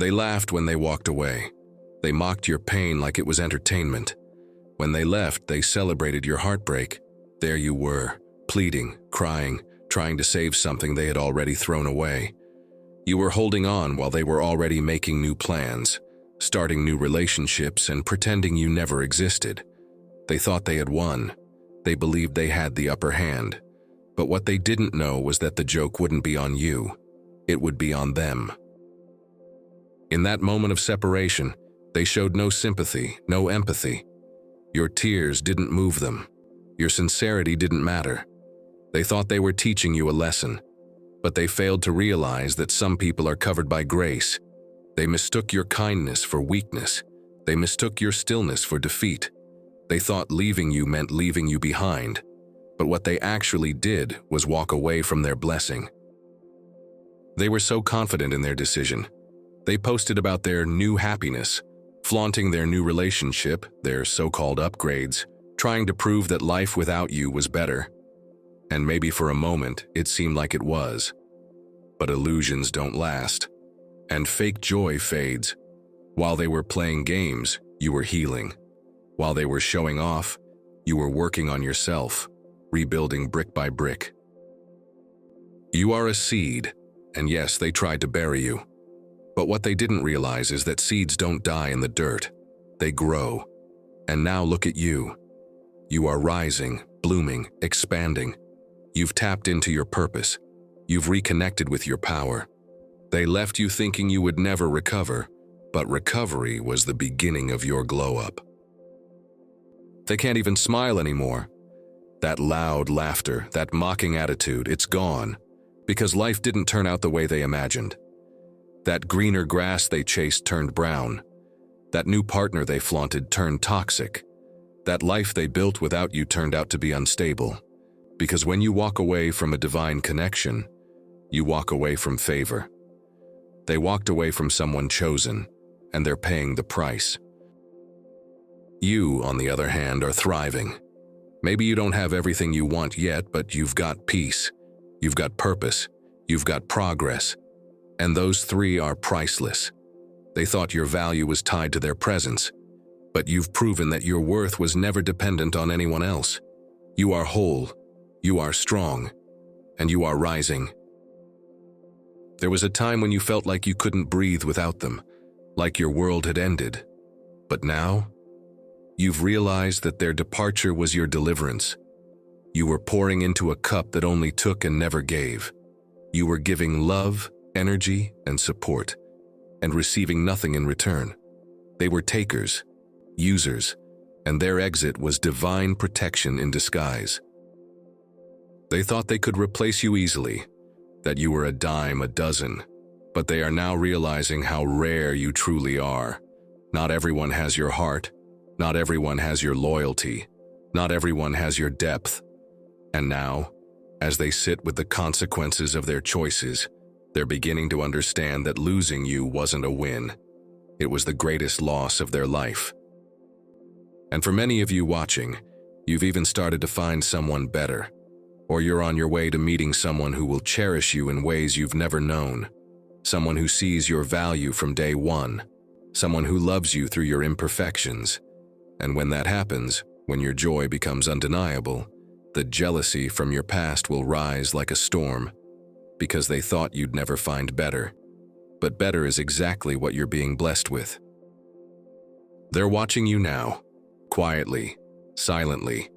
They laughed when they walked away. They mocked your pain like it was entertainment. When they left, they celebrated your heartbreak. There you were, pleading, crying, trying to save something they had already thrown away. You were holding on while they were already making new plans, starting new relationships and pretending you never existed. They thought they had won. They believed they had the upper hand. But what they didn't know was that the joke wouldn't be on you. It would be on them. In that moment of separation, they showed no sympathy, no empathy. Your tears didn't move them. Your sincerity didn't matter. They thought they were teaching you a lesson, but they failed to realize that some people are covered by grace. They mistook your kindness for weakness. They mistook your stillness for defeat. They thought leaving you meant leaving you behind, but what they actually did was walk away from their blessing. They were so confident in their decision. They posted about their new happiness, flaunting their new relationship, their so-called upgrades, trying to prove that life without you was better. And maybe for a moment, it seemed like it was. But illusions don't last, and fake joy fades. While they were playing games, you were healing. While they were showing off, you were working on yourself, rebuilding brick by brick. You are a seed, and yes, they tried to bury you. But what they didn't realize is that seeds don't die in the dirt. They grow. And now look at you. You are rising, blooming, expanding. You've tapped into your purpose. You've reconnected with your power. They left you thinking you would never recover, but recovery was the beginning of your glow-up. They can't even smile anymore. That loud laughter, that mocking attitude, it's gone, because life didn't turn out the way they imagined. That greener grass they chased turned brown. That new partner they flaunted turned toxic. That life they built without you turned out to be unstable. Because when you walk away from a divine connection, you walk away from favor. They walked away from someone chosen, and they're paying the price. You, on the other hand, are thriving. Maybe you don't have everything you want yet, but you've got peace. You've got purpose. You've got progress. And those three are priceless. They thought your value was tied to their presence, but you've proven that your worth was never dependent on anyone else. You are whole, you are strong, and you are rising. There was a time when you felt like you couldn't breathe without them, like your world had ended. But now, you've realized that their departure was your deliverance. You were pouring into a cup that only took and never gave. You were giving love, energy, and support, and receiving nothing in return. They were takers, users, and their exit was divine protection in disguise. They thought they could replace you easily, that you were a dime a dozen, but they are now realizing how rare you truly are. Not everyone has your heart, not everyone has your loyalty, not everyone has your depth. And now, as they sit with the consequences of their choices, they're beginning to understand that losing you wasn't a win. It was the greatest loss of their life. And for many of you watching, you've even started to find someone better, or you're on your way to meeting someone who will cherish you in ways you've never known, someone who sees your value from day one, someone who loves you through your imperfections. And when that happens, when your joy becomes undeniable, the jealousy from your past will rise like a storm, because they thought you'd never find better. But better is exactly what you're being blessed with. They're watching you now, quietly, silently,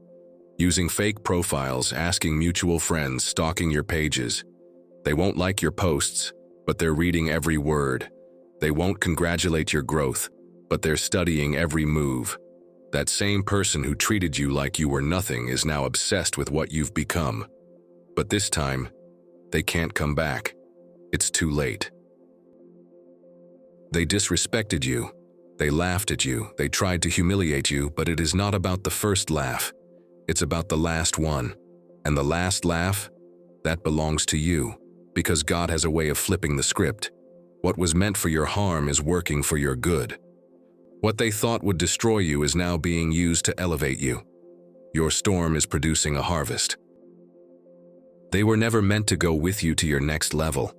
using fake profiles, asking mutual friends, stalking your pages. They won't like your posts, but they're reading every word. They won't congratulate your growth, but they're studying every move. That same person who treated you like you were nothing is now obsessed with what you've become. But this time, they can't come back. It's too late. They disrespected you. They laughed at you. They tried to humiliate you, but it is not about the first laugh. It's about the last one. And the last laugh, that belongs to you, because God has a way of flipping the script. What was meant for your harm is working for your good. What they thought would destroy you is now being used to elevate you. Your storm is producing a harvest. They were never meant to go with you to your next level.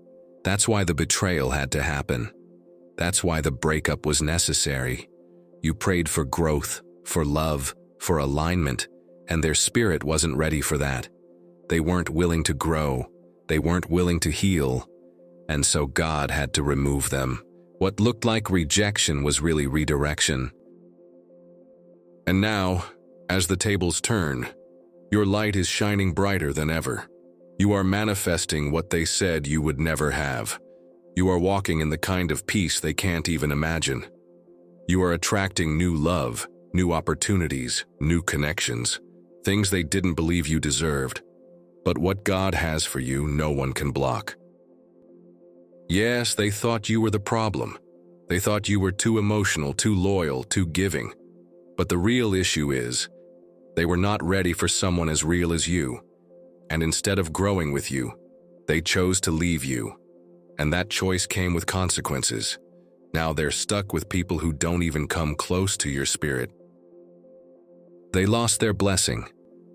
That's why the betrayal had to happen. That's why the breakup was necessary. You prayed for growth, for love, for alignment, and their spirit wasn't ready for that. They weren't willing to grow. They weren't willing to heal. And so God had to remove them. What looked like rejection was really redirection. And now, as the tables turn, your light is shining brighter than ever. You are manifesting what they said you would never have. You are walking in the kind of peace they can't even imagine. You are attracting new love, new opportunities, new connections, things they didn't believe you deserved. But what God has for you, no one can block. Yes, they thought you were the problem. They thought you were too emotional, too loyal, too giving. But the real issue is, they were not ready for someone as real as you. And instead of growing with you, they chose to leave you. And that choice came with consequences. Now they're stuck with people who don't even come close to your spirit. They lost their blessing.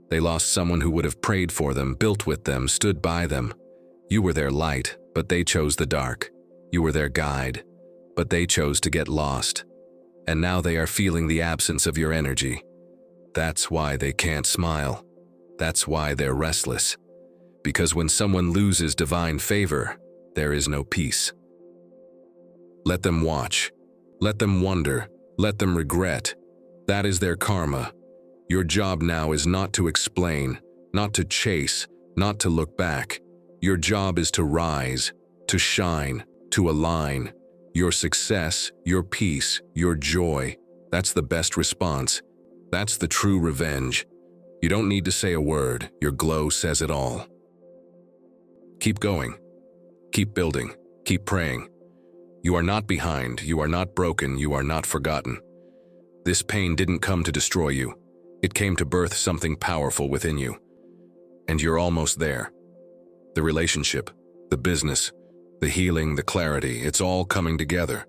They lost someone who would have prayed for them, built with them, stood by them. You were their light, but they chose the dark. You were their guide, but they chose to get lost. And now they are feeling the absence of your energy. That's why they can't smile. That's why they're restless. Because when someone loses divine favor, there is no peace. Let them watch. Let them wonder. Let them regret. That is their karma. Your job now is not to explain, not to chase, not to look back. Your job is to rise, to shine, to align. Your success, your peace, your joy, that's the best response. That's the true revenge. You don't need to say a word. Your glow says it all. Keep going. Keep building. Keep praying. You are not behind. You are not broken. You are not forgotten. This pain didn't come to destroy you. It came to birth something powerful within you. And you're almost there. The relationship, the business, the healing, the clarity, it's all coming together.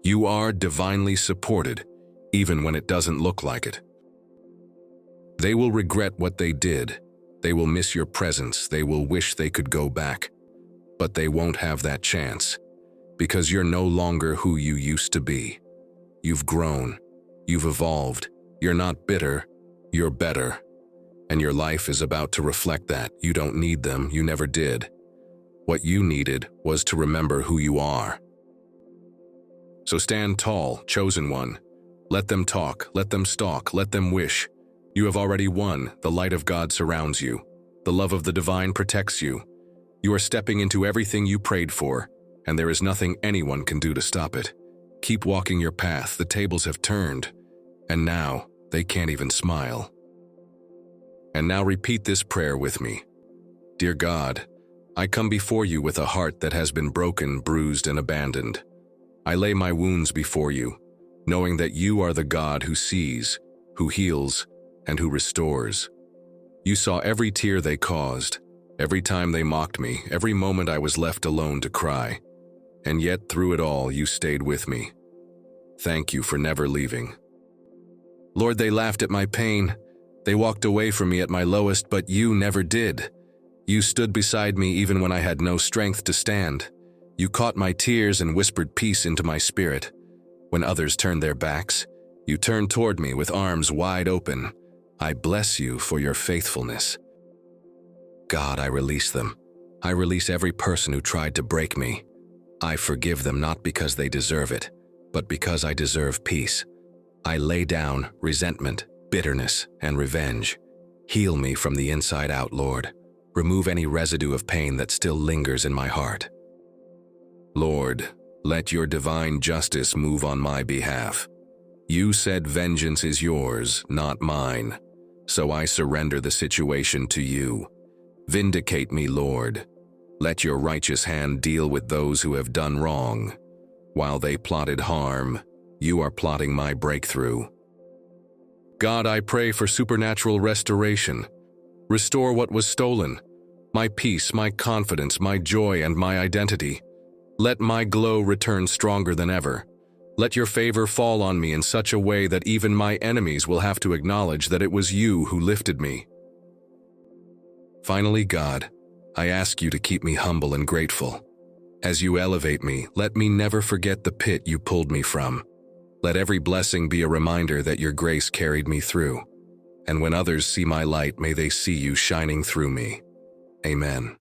You are divinely supported, even when it doesn't look like it. They will regret what they did. They will miss your presence. They will wish they could go back. But they won't have that chance, because you're no longer who you used to be. You've grown. You've evolved. You're not bitter. You're better. And your life is about to reflect that. You don't need them. You never did. What you needed was to remember who you are. So stand tall, chosen one. Let them talk. Let them stalk. Let them wish. You have already won. The light of God surrounds you. The love of the divine protects you. You are stepping into everything you prayed for, and there is nothing anyone can do to stop it. Keep walking your path. The tables have turned, and now they can't even smile. And now repeat this prayer with me. Dear God, I come before you with a heart that has been broken, bruised, and abandoned. I lay my wounds before you, knowing that you are the God who sees, who heals, and who restores. You saw every tear they caused, every time they mocked me, every moment I was left alone to cry. And yet through it all, you stayed with me. Thank you for never leaving. Lord, they laughed at my pain. They walked away from me at my lowest, but you never did. You stood beside me even when I had no strength to stand. You caught my tears and whispered peace into my spirit. When others turned their backs, you turned toward me with arms wide open. I bless you for your faithfulness. God, I release them. I release every person who tried to break me. I forgive them not because they deserve it, but because I deserve peace. I lay down resentment, bitterness, and revenge. Heal me from the inside out, Lord. Remove any residue of pain that still lingers in my heart. Lord, let your divine justice move on my behalf. You said vengeance is yours, not mine. So I surrender the situation to you. Vindicate me, Lord. Let your righteous hand deal with those who have done wrong. While they plotted harm, you are plotting my breakthrough. God, I pray for supernatural restoration. Restore what was stolen. My peace, my confidence, my joy, and my identity. Let my glow return stronger than ever. Let your favor fall on me in such a way that even my enemies will have to acknowledge that it was you who lifted me. Finally, God, I ask you to keep me humble and grateful. As you elevate me, let me never forget the pit you pulled me from. Let every blessing be a reminder that your grace carried me through. And when others see my light, may they see you shining through me. Amen.